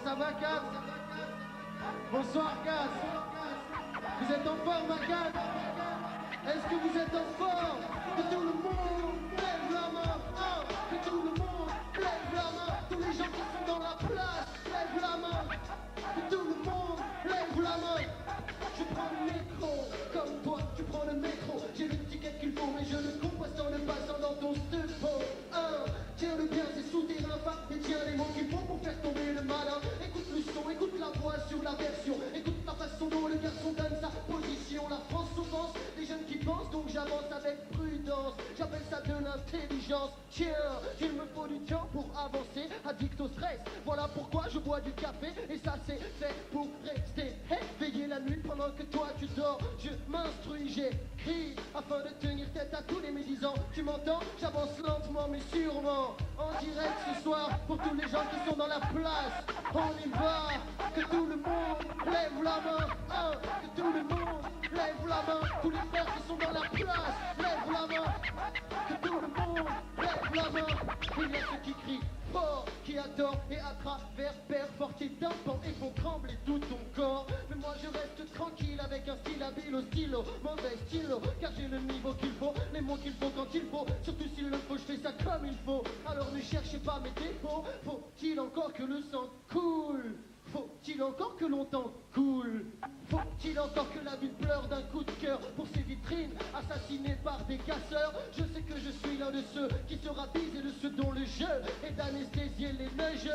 ça va, Gaz? Bonsoir, Gaz. Vous êtes en forme, ma Gaz? Est-ce que vous êtes en forme? Que tout le monde lève la main. Que tout le monde lève la main. Tous les gens qui sont dans la place, lève la main. Que tout le monde lève la main. Je prends le métro, comme toi, tu prends le métro. J'ai le ticket qu'il faut, mais je le compresse en le passant dans ton stupo. Tiens-le bien, c'est souterrain, va, et tiens les mots qu'il faut pour faire tomber le malin. Écoute le son, écoute la voix sur la version. Écoute la façon dont le garçon donne sa position. La France s'offense, les jeunes qui pensent, donc j'avance avec prudence. J'appelle ça de l'intelligence. Tiens, il me faut du temps pour avancer, addict au stress. Voilà pourquoi je bois du café, et ça c'est fait pour rester éveillé la nuit pendant que toi tu dors. Je m'instruis, j'écris afin de tenir tête à tous les médisants. Tu m'entends? J'avance lentement mais sûrement. En direct ce soir pour tous les gens qui sont dans la place. On y va. Que tout le monde lève la main. Que tout le monde lève la main. Tous les frères qui sont dans la place, lève la main. Que tout le monde lève la main. Il y a ceux qui crient fort, qui adorent et à travers perfortés d'un pan et font trembler tout ton corps. Mais moi je reste tranquille avec un style habile au stylo, mauvais stylo, car j'ai le niveau qu'il faut, les mots qu'il faut quand il faut. Surtout s'il le faut, je fais ça comme il faut. Alors ne cherchez pas mes défauts. Faut-il encore que le sang coule? Faut-il encore que longtemps coule? Faut-il encore que la ville pleure d'un coup de cœur pour ses vitrines assassinées par des casseurs? Je sais que je suis l'un de ceux qui se ravisent et de ceux dont le jeu est d'anesthésier les neigeux,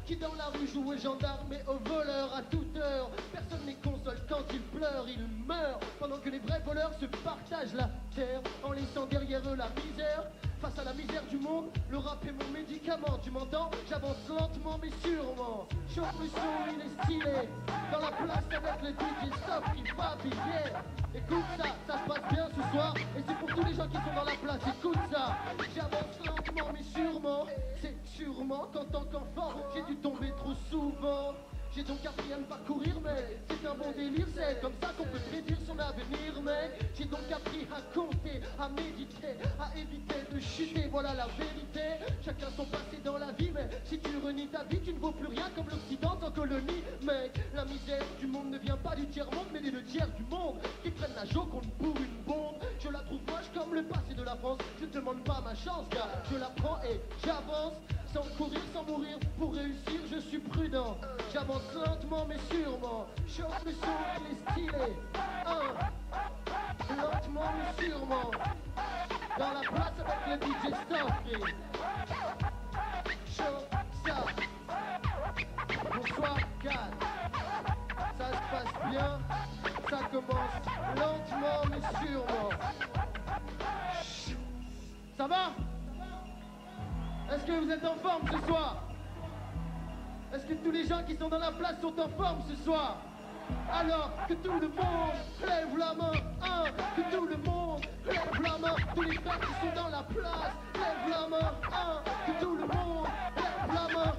qui dans la rue jouent aux gendarmes et aux voleurs à toute heure. Personne n'est console quand ils pleurent, ils meurent, pendant que les vrais voleurs se partagent la terre en laissant derrière eux la misère. Face à la misère du monde, le rap est mon médicament, tu m'entends? J'avance lentement mais sûrement. Chauffe le son, il est stylé. Dans la place avec le DJ Stop qui va bien. Écoute ça, ça se passe bien ce soir. Et c'est pour tous les gens qui sont dans la place, écoute ça. J'avance lentement mais sûrement. C'est sûrement qu'en tant qu'enfant, j'ai dû tomber trop souvent. J'ai donc appris à ne pas courir, mais c'est un bon délire, c'est comme ça qu'on peut prédire son avenir, mec. J'ai donc appris à compter, à méditer, à éviter de chuter, voilà la vérité. Chacun son passé dans la vie, mais si tu renies ta vie, tu ne vaux plus rien comme l'Occident en colonie, mec. La misère du monde ne vient pas du tiers-monde, mais des deux tiers du monde qui prennent la joconde pour une bombe. Je la trouve moche comme le passé de la France, je ne demande pas ma chance, gars. Je la prends et j'avance. Sans courir, sans mourir, pour réussir, je suis prudent. J'avance lentement mais sûrement. Chauffe le son, il est stylé. Lentement mais sûrement. Dans la place avec le DJ Stop. Chauffe ça. Bonsoir, Gad. Ça se passe bien. Ça commence lentement mais sûrement. Ça va? Est-ce que vous êtes en forme ce soir? Est-ce que tous les gens qui sont dans la place sont en forme ce soir? Alors que tout le monde lève la main, que tout le monde lève la main. Tous les frères qui sont dans la place, lève la main, que tout le monde lève la main.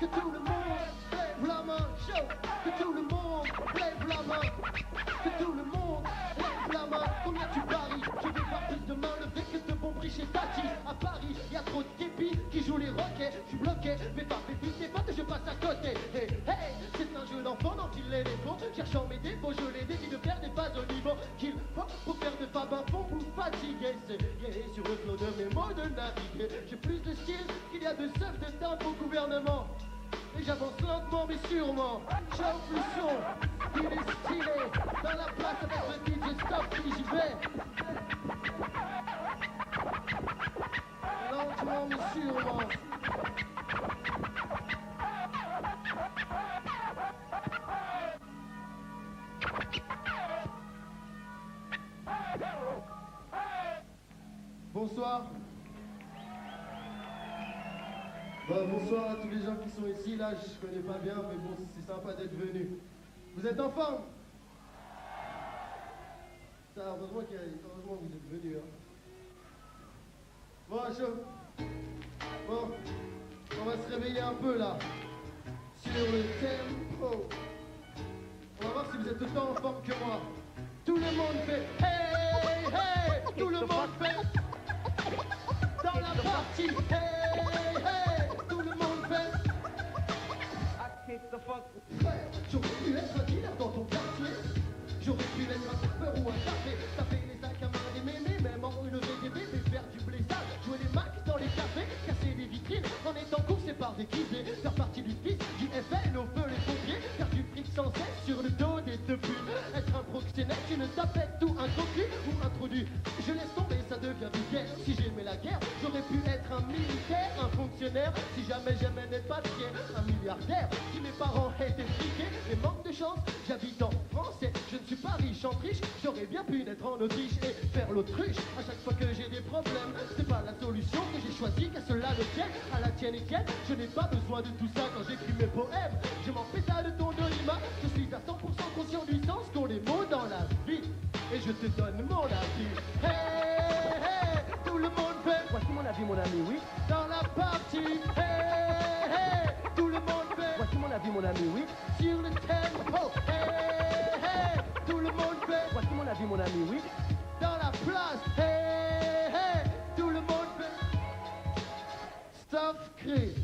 Que tout le monde lève la main, show. Que tout le monde lève la main. Que tout le monde lève la main. Combien tu paries? Je vais voir plus de mains levées que de bons prix chez Tati. À Paris, y a trop de képis qui jouent les roquets. Je suis bloqué, mais pas fait plus tes potes, je passe à côté. Hey, hey, c'est un jeu d'enfant dont il est les faux. Cherchant mes défauts, je les dédie de faire des phases au niveau qu'il faut pour faire de Fab un fond pour fatiguer. C'est gay sur le flot de mes mots de naviguer. J'ai plus de style qu'il y a de seufs de temps au gouvernement. Et j'avance lentement mais sûrement. Chauffe le son, il est stylé. Dans la place avec le DJ Stop, puis j'y vais. Lentement mais sûrement. Bonsoir. Bonsoir à tous les gens qui sont ici. Là, je connais pas bien, mais bon, c'est sympa d'être venus. Vous êtes en forme? Ça, heureusement que vous êtes venus. Hein. Bon, chaud. Bon, on va se réveiller un peu là. Sur le tempo. On va voir si vous êtes autant en forme que moi. Tout le monde fait hey, hey. Tout le monde fait dans la partie hey, hey. Tout le monde fait Frère, j'aurais pu être un dealer dans ton quartier. J'aurais pu être un rappeur ou un café. Taper les sacs à main des mémés, même en relever des bébés, faire du blé sale, jouer les macs dans les cafés, casser les vitrines en étant coursé par des guidés, faire partie du fils du FN au feu les pompiers, faire du fric sans cesse sur le dos des deux putes, être un proxénète, une tapette ou un cocu ou introduit. Je laisse tomber, ça devient vulgaire. Si j'aimais la guerre, j'aurais pu être un militaire, un fonctionnaire. Si jamais j'aimais n'être pas fier, un milliardaire. Si mes parents étaient friqués, mais manque de chance, j'habite en France et je ne suis pas riche en triche. J'aurais bien pu naître en Autriche et faire l'autruche à chaque fois que j'ai des problèmes. C'est pas la solution que j'ai choisie, qu'à cela ne tienne, à la tienne et tienne. Je n'ai pas besoin de tout ça quand j'écris mes poèmes. Je m'en pétale de ton anonymat. Je suis à 100% conscient du sens qu'ont les mots dans la vie. Et je te donne mon avis. Hey, hey, tout le monde fait. Voici mon avis, mon ami, oui. Dans la partie. Hey, hey, tout le monde fait. Voici mon avis, mon ami, oui. Sur le tempo. Hey, hey, tout le monde fait. Voici mon avis, mon ami, oui. Dans la place. Hey, hey, tout le monde fait. Stop crée.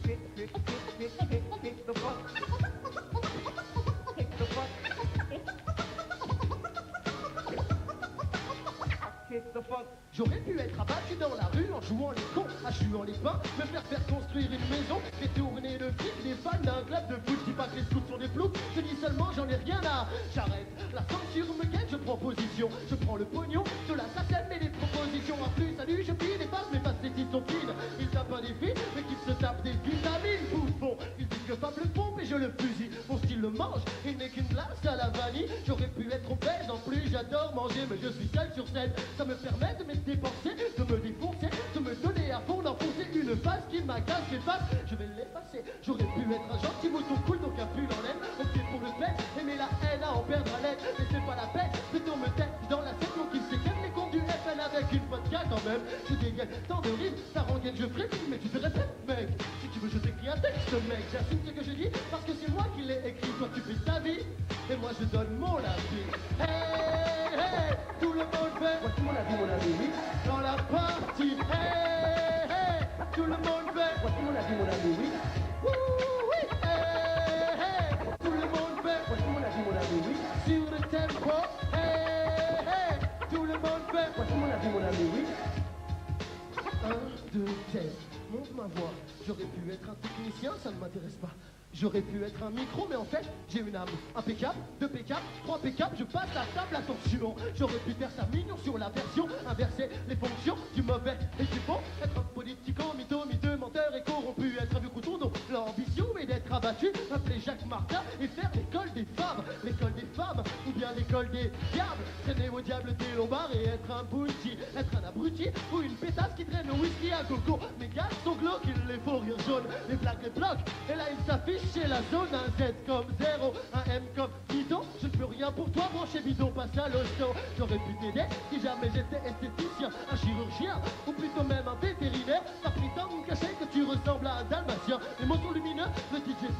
J'aurais pu être abattu dans la rue en jouant les cons, hachuant les pains, me faire construire une maison, détourner le fric des fans d'un club de foot. Je dis pas que les scouts sont des floues, je dis seulement j'en ai rien à. J'arrête, la censure me guette, je prends position, je prends le pognon, de la SACEM et les propositions. En plus, salut, je pille des faces, mes faces les titres sont fines. Ils tapent pas des filles, mais qu'ils se tapent des vitamines, bouffons. Ils disent que Fab le pompe et je le fusille. Mon style le mange, il n'est qu'une glace à la vanille. J'aurais pu être obèse, en plus j'adore manger, mais je suis seul sur scène. Ça me permet de me dépenser, de me défoncer, de me donner à fond, d'enfoncer une face qui m'agace, j'efface, je vais l'effacer. J'aurais pu être un gentil mouton cool, donc un pull en laine, opter pour le fait, aimer la haine à en perdre haleine. Mais c'est pas la peine, plutôt me tête dans la scène, donc il sait qu'elle les comptes du FN avec une vodka quand même. Je dégaine tant de rimes, ta rengaine je ferai, mais tu te répètes mec. Si tu veux je t'écris un texte mec, j'assume ce que je dis, parce que c'est moi qui l'ai écrit. Toi tu fais ta vie, et moi je donne mon avis. Hey, hey, tout le monde fait. Voici mon avis, mon ami, oui. Dans la partie, hey, hey, tout le monde fait. Voici mon avis, mon ami, oui. Oui, hey, hey, tout le monde fait. Voici mon avis, mon ami, oui. Sur le tempo, hey, hey, tout le monde fait. Voici mon avis, mon ami, oui. 1, 2, test, monte ma voix. J'aurais pu être un technicien, ça ne m'intéresse pas. J'aurais pu être un micro, mais en fait, j'ai une âme. Impeccable, 2 P4, 3 P4, je passe à table, attention. J'aurais pu faire ça mignon sur la version, inverser les fonctions du mauvais et du bon. Être un politico, mytho, menteur et corrompu. Être un vieux couteau dont l'ambition est d'être abattu. Appeler Jacques Martin et faire l'école des femmes. L'école des femmes, ou bien l'école des diables. Traîner au diable des lombards et être un bounty. Être un abruti ou une pétasse qui traîne au whisky à gogo. Mes gars sont glauques, il les faut rire jaune. Les blagues les bloquent, et là ils s'affichent chez la zone. Un Z comme 0, un M comme bidon. Je ne peux rien pour toi, brancher bidon, passe à l'hosto. J'aurais pu t'aider si jamais j'étais esthéticien, un chirurgien, ou plutôt même un vétérinaire. T'as pris tant de cachet que tu ressembles à un dalmatien. Les mots sont lumineux, le DJ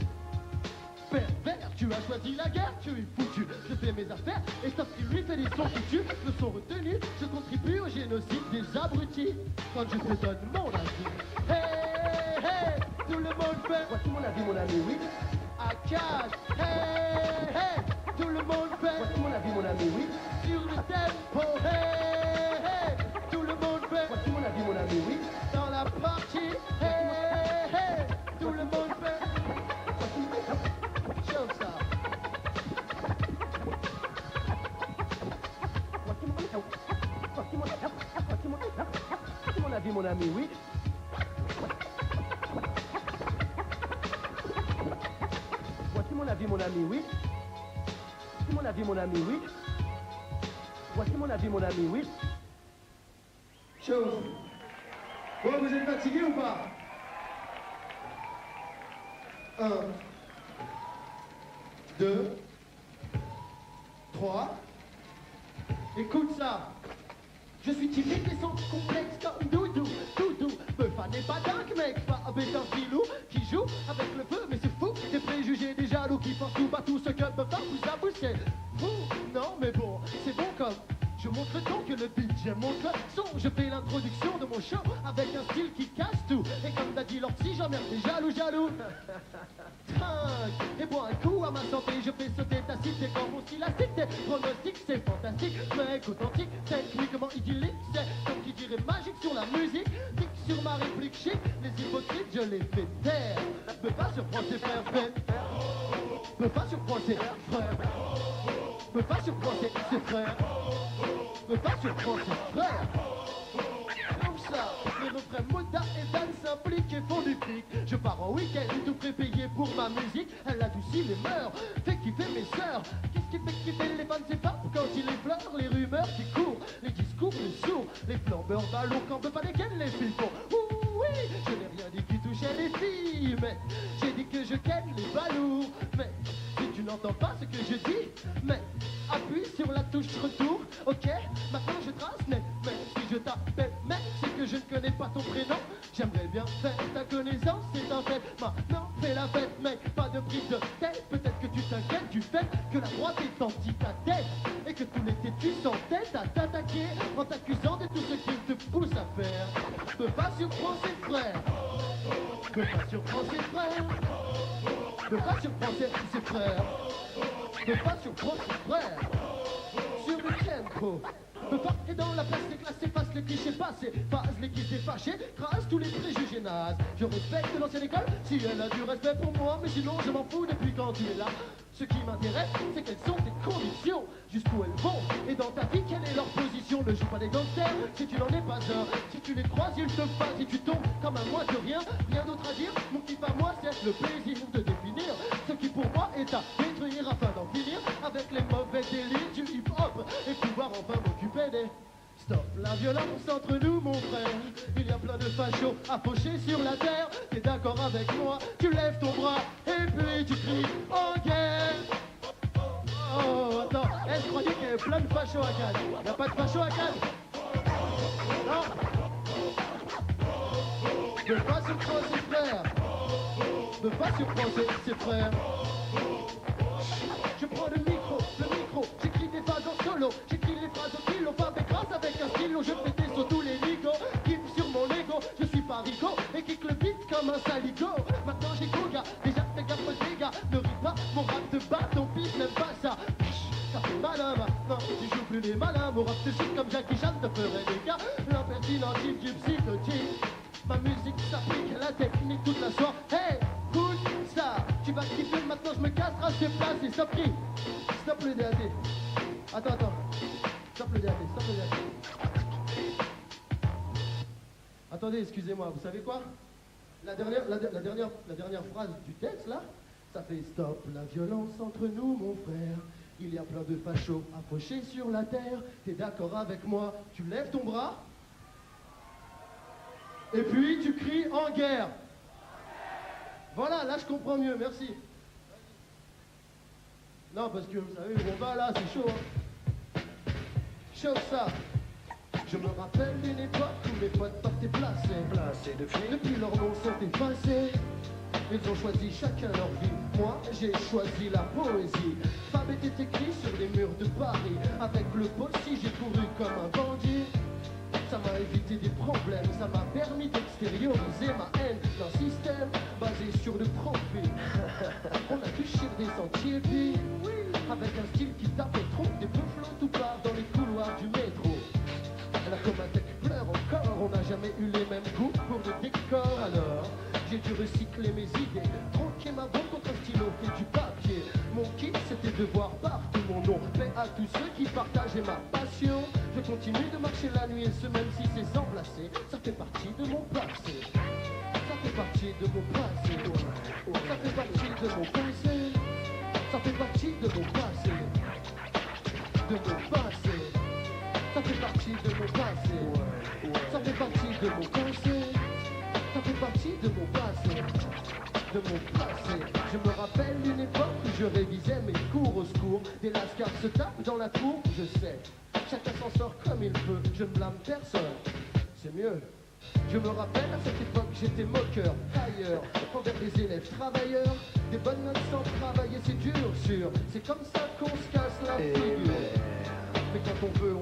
pervers. Tu as choisi la guerre, tu es foutu. Je fais mes affaires, et sauf qu'il lui fait des sons foutus. Me sont retenus, je contribue au génocide des abrutis. Quand je te donne mon avis. Hey, hey, tout le monde fait. Voici mon avis, mon ami, oui. À 4, hey, hey, tout le monde fait. Voici mon avis, mon ami, oui. Sur le tempo, hey, hey, tout le monde fait. Voici mon avis, mon ami, oui. Dans la partie, hey, hey, tout le monde fait. Chauffe ça. Voici mon avis, mon ami, oui. Voici mon avis, mon ami, oui. Voici mon avis, mon ami, oui. Voici mon avis, mon ami, oui. Chauffe. Bon, vous êtes fatigué ou pas? 1, 2, 3. Écoute ça. Je suis typique et sans complexe comme Doudou, Doudou. Me fan n'est pas dingue, mec, pas avec un filou qui joue avec le feu, mais c'est fou. Des préjugés, des jaloux qui pensent tout, pas tout ce que me fait vous avouer, c'est fou. Non, mais bon, c'est bon comme je montre donc que le DJ monte le son. Je fais l'introduction de mon show avec un style qui casse tout. Et comme l'a dit l'ortie, j'emmerde les jaloux. Trinque et bois un coup à ma santé. Je fais sauter ta cité quand mon style a cité. Pronostic, c'est fantastique, mec authentique, techniquement idyllique. C'est comme qui dirait magique sur la musique. Tic sur ma réplique chic, les hypocrites, je les fais taire. Peux pas surprendre ses frères, peux pas surprendre ses frères. Peux pas surprendre ses frères. Peux pas surprendre ses frères. Comme ça, les refrains Moda et Dan s'impliquent et font du fric. Je pars en week-end, tout prépayé pour ma musique. Elle adoucit les mœurs, fait kiffer mes sœurs. Qu'est-ce qui fait kiffer les fans, c'est pas quand il les pleure, les rumeurs qui courent, les discours, les sourds, les flambeurs ballons, quand veut pas lesquels les filles font. Oui, je n'ai rien dit qui touchait les filles, mais j'ai dit que je ken les balourds. Mais si tu n'entends pas ce que je dis, mais appuie sur la touche retour, ok? Maintenant je trace, mais si je t'appelle, mais c'est que je ne connais pas ton prénom. J'aimerais bien faire ta connaissance, c'est un fait. Maintenant fais la fête, mec, pas de prise de tête. Peut-être que tu t'inquiètes du fait que la droite est anti-ta-tête et que tous les têtus s'entêtent à t'attaquer en t'accusant de tout ce qu'ils te poussent à faire. Peux pas surprendre ses frères. Peux pas surprendre ses frères. Peux pas surprendre ses frères. Peux pas surprendre ses frères. Sur le tempo. Peux pas et dans la place les classes efface les clichés passés, phase les qui s'est fâché, crase tous les préjugés nazes. Je respecte l'ancienne école si elle a du respect pour moi, mais sinon je m'en fous depuis quand tu es là. Ce qui m'intéresse, c'est quelles sont tes conditions, jusqu'où elles vont, et dans ta vie, quelle est leur position. Ne joue pas des gangsters si tu n'en es pas un. Si tu les croises, ils te passent et tu tombes comme un moins que rien. Rien d'autre à dire, mon kiff à moi, c'est le plaisir de définir ce qui pour moi est à détruire afin d'en finir avec les mauvais délires du hip-hop et pouvoir enfin m'occuper des... Stop la violence entre nous, mon frère. Il y a plein de fachos à faucher sur la terre. T'es d'accord avec moi? Tu lèves ton bras et puis tu cries en guerre. Oh, attends, je croyais qu'il y avait plein de fachos à Cannes. Y'a pas de fachos à Cannes? Non. Je veux pas surprendre ses frères. Je veux pas surprendre ses frères. Je prends le micro, j'écris des phases en solo, j'écris les phrases au kilo, pas avec grâce avec un stylo, je fais des sauts tous les nigos, kiff sur mon ego, je suis pas rico, et kick le beat comme un saligo. Maintenant j'ai Goga, déjà fais gaffe aux dégâts, ne ris pas, mon rap te bat, ton pisse n'aime pas ça. Ça fait malin maintenant, tu joues plus les malins, mon rap te chute comme Jackie Chan te ferait des gars, l'impertinent type du psychotique. Ma musique s'applique à la technique toute la soirée. Hey, écoute ça, tu vas kiffer, maintenant je me casse, rage de place et stop qui? Stop le DAT. Attends. Stop le DAT. Attendez, excusez-moi, vous savez quoi? La dernière phrase du texte là, ça fait stop la violence entre nous, mon frère. Il y a plein de fachos à faucher sur la terre. T'es d'accord avec moi? Tu lèves ton bras. Et puis tu cries en guerre. Voilà, là je comprends mieux, merci. Non, parce que vous savez où on va là, c'est chaud. Hein. Chaud ça. Je me rappelle d'une époque où mes potes partaient placés. Depuis leurs noms sont effacés. Ils ont choisi chacun leur vie. Moi, j'ai choisi la poésie. Fab était écrit sur les murs de Paris. Avec le possi, j'ai couru comme un bandit. Ça m'a évité des problèmes, ça m'a permis d'extérioriser ma haine d'un système basé sur le profit. On a touché des sentiers vides, avec un style qui tapait trop, des bufflos tout part dans les couloirs du métro. La Comatec pleure encore, on n'a jamais eu les mêmes goûts pour le décor. Alors, j'ai dû recycler mes idées, troquer ma voix contre un stylo et du papier. Mon kiff, c'était de voir partout mon nom. Mais à tous ceux qui partageaient ma passion, je continue de marcher la nuit et ce même si c'est sans placer. Ça fait partie de mon passé. Ça fait partie de mon passé. Ça fait partie de mon passé. Ça fait partie de mon passé. De mon passé. Ça fait partie de mon passé. Ça fait partie de mon passé. Ça fait partie de mon passé. De mon passé. Je me rappelle d'une époque où je révisais mes cours au secours. Des lascars se tapent dans la cour, je sais. Chacun s'en sort comme il peut, je ne blâme personne. C'est mieux. Je me rappelle à cette époque j'étais moqueur, tailleur, envers des élèves travailleurs. Des bonnes notes sans travailler c'est dur, sûr. C'est comme ça qu'on se casse la figure. Mais quand on peut,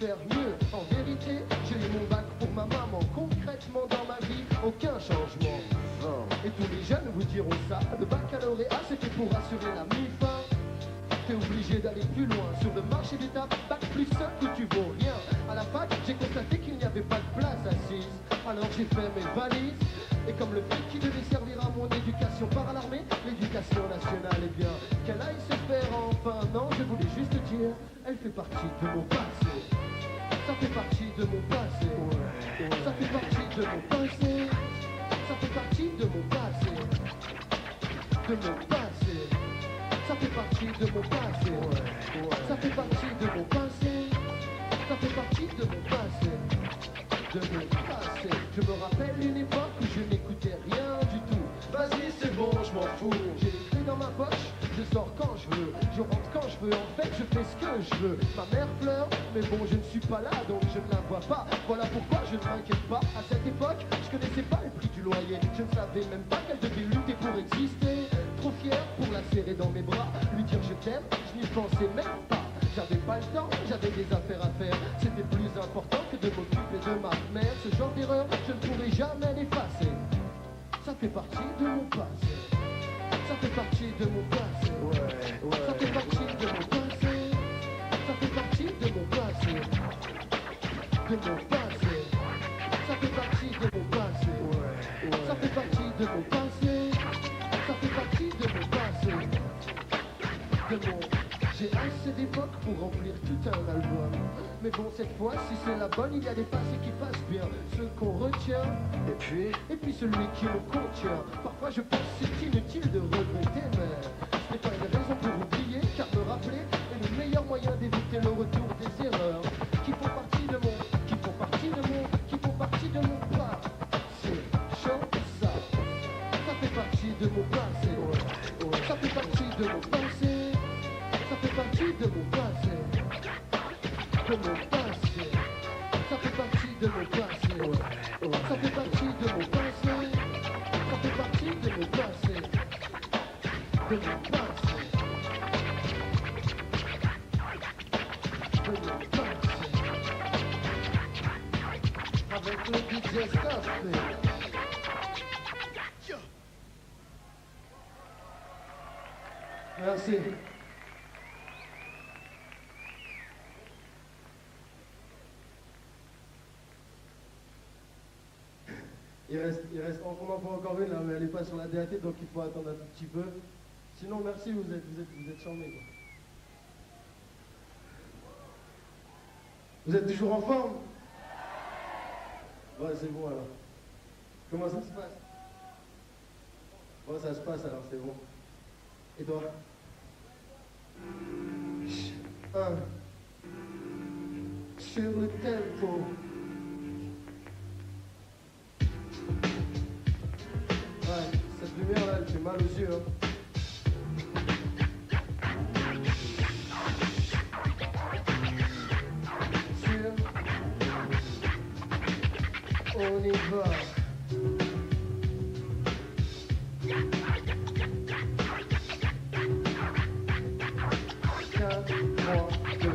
faire mieux. En vérité, j'ai eu mon bac pour ma maman. Concrètement dans ma vie, aucun changement. Et tous les jeunes vous diront ça. Le baccalauréat, c'était pour assurer la mi-fin. T'es obligé d'aller plus loin. Sur le marché du tabac, bac plus seul que tu vaux rien. À la fac, j'ai constaté qu'il n'y avait pas de place assise. Alors j'ai fait mes valises. Et comme le fric qui devait servir à mon éducation par l'armée, l'éducation nationale, eh bien, qu'elle aille se faire enfin. Non, je voulais juste dire, elle fait partie de mon passé. Ça fait partie de mon passé. Ça fait partie de mon passé. Ça fait partie de mon passé. De mon passé. Ça fait partie de mon passé. Ça fait partie de mon passé. Ça fait partie de mon passé. De mon passé. Je me rappelle une époque où je n'écoutais rien du tout. Vas-y, c'est bon, je m'en fous. J'ai les clés dans ma poche, je sors quand je veux, je rentre quand je veux. En fait, je fais ce que je veux. Ma mère pleure, mais bon, je ne suis pas là, donc je ne la vois pas. Voilà pourquoi je ne m'inquiète pas. À cette époque, je connaissais pas le prix du loyer. Je ne savais même pas qu'elle devait lutter pour exister. Trop fier pour la serrer dans mes bras, lui dire je t'aime, je n'y pensais même pas. J'avais pas le temps, j'avais des affaires à faire. C'était plus important que de m'occuper de ma mère. Ce genre d'erreur, je ne pourrai jamais l'effacer. Ça fait partie de mon passé. Ça fait partie de mon passé. Ça fait partie de mon passé. Ça fait partie de mon passé. De mon passé. Ça fait partie de mon passé. Ça fait partie de mon passé. Ça fait partie de mon passé. De mon... J'ai assez d'époque pour remplir tout un album. Mais bon, cette fois, si c'est la bonne, il y a des passés qui passent bien. Ceux qu'on retient, et puis celui qui me contient. Parfois je pense que c'est inutile de regretter, mais ce n'est pas une raison pour oublier, car me rappeler est le meilleur moyen d'éviter le retour des erreurs qui font partie de mon, qui font partie de mon, qui font partie de mon passé. Chaud, ça fait partie de mon passé. Ça fait partie de mon passé. Ça fait partie de mon passé. De mon passé. Ça fait partie de mon passé. Ça fait partie de mon passé. Ça fait partie de mon passé. De mon passé. De mon passé. Avec le DJ Stuff. Merci. Il reste, on en voit encore une là, mais elle n'est pas sur la DAT, donc il faut attendre un tout petit peu. Sinon, merci, vous êtes charmés. Vous êtes toujours en forme? Ouais, c'est bon alors. Comment ça se passe? Ouais, ça se passe alors, c'est bon. Et toi? 1. Sur le tempo. Ouais, cette lumière là, elle fait mal aux yeux. Hein. Sûr, on y va. 4, 3, 2.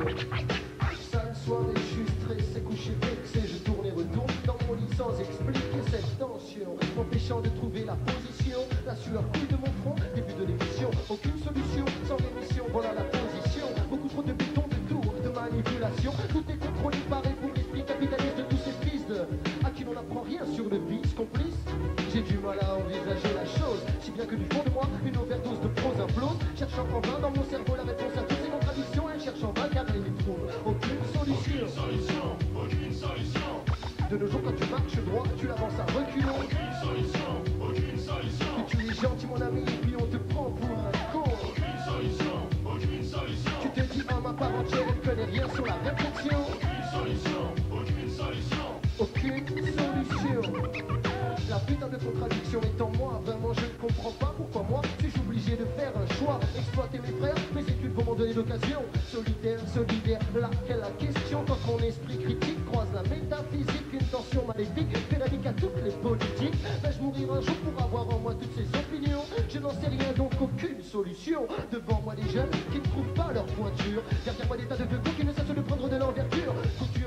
Sale soirée, je suis stressé, couché, vexé. Je tourne et retourne dans mon lit sans expliquer cette tension, m'empêchant de trouver la position. La sueur coule de mon front, début de l'émission. Aucune solution, sans rémission, voilà la position. Beaucoup trop de béton, de tours, de manipulation. Tout est contrôlé par pour l'esprit capitaliste de tous ces fils à qui l'on n'apprend rien sur le vice complice. J'ai du mal à envisager la chose, si bien que du fond de moi, une overdose de prose implose. Cherchant en vain dans mon cerveau la réponse à toutes ces contradictions. Elle cherche en vain car elle n'y trouve aucune solution. Aucune solution. De nos jours, quand tu marches droit, tu avances à reculons. Aucune solution. Que tu es gentil mon ami et puis on te prend pour un con. Aucune solution. Tu te dis à ma part entière, elle connaît rien sur la réflexion. Aucune solution. Aucune solution. La putain de contradiction est en moi. Vraiment je ne comprends pas pourquoi moi suis-je obligé de faire un choix. Exploiter mes frères, mes études pour m'en donner l'occasion. Solitaire, solidaire, là quelle la question. Quand mon esprit critique croise la métaphysique, une tension maléfique fait la à toutes les politiques. Vais-je mourir un jour pour avoir en moi toutes ces opinions? Je n'en sais rien, donc aucune solution. Devant moi des jeunes qui ne trouvent pas leur pointure. Derrière moi des tas de vieux cons qui ne cessent de prendre de l'envergure. Couture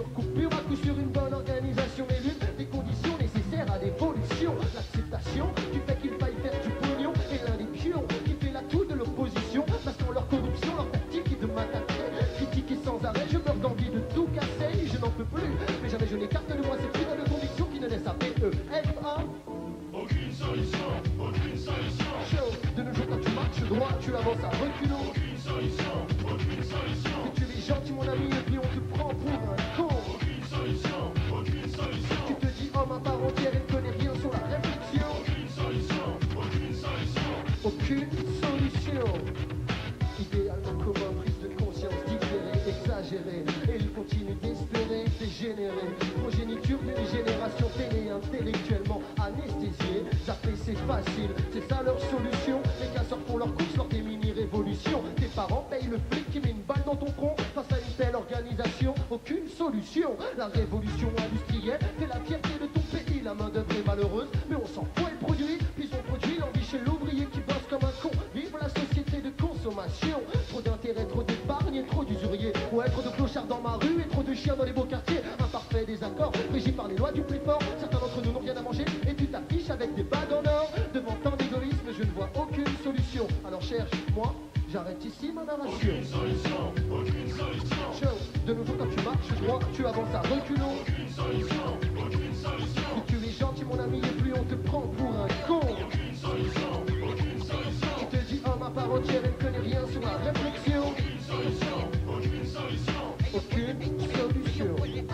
dégénéré. Progéniture d'une génération télé intellectuellement anesthésiée. Zapper c'est facile, c'est ça leur solution. Les casseurs font leur course lors des mini-révolutions. Tes parents payent le flic qui met une balle dans ton front. Face à une telle organisation, aucune solution. La révolution industrielle fait la fierté de ton pays. La main d'œuvre est malheureuse, mais on s'en fout, elle produit. Puis on produit l'envie chez l'ouvrier qui bosse comme un con. Vive la société de consommation. Trop d'intérêt, trop d'épargne et trop d'usuriers. Ouais, trop de clochards dans ma rue et trop de chiens dans les beaux quartiers. Imparfait désaccord, régi par les lois du plus fort. Certains d'entre nous n'ont rien à manger et tu t'affiches avec des bagues en or. Devant tant d'égoïsme, je ne vois aucune solution. Alors cherche, moi, j'arrête ici ma narration. Aucune solution, aucune solution. Ciao. De nos jours, quand tu marches droit, tu avances à reculons. Aucune solution, aucune solution. Plus tu es gentil, mon ami, et plus on te prend pour un con. Aucune solution, aucune solution. Qui te dit homme à part entière, elle ne connaît rien sur la réflexion. Aucune solution, aucune solution. Aucune solution. Aucune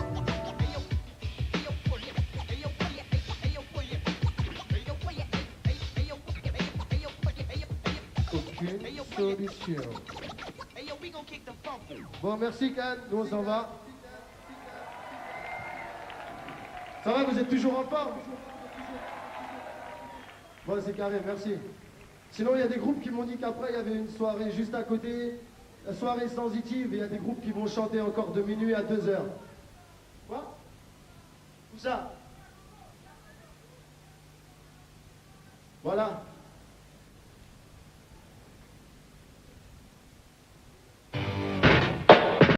solution. Bon, merci Cannes, nous on s'en va. Ça va, vous êtes toujours en forme? Bon, c'est carré, merci. Sinon, il y a des groupes qui m'ont dit qu'après, il y avait une soirée juste à côté, la soirée sensitive, et il y a des groupes qui vont chanter encore de minuit à 2h. Quoi? Où ça? Voilà.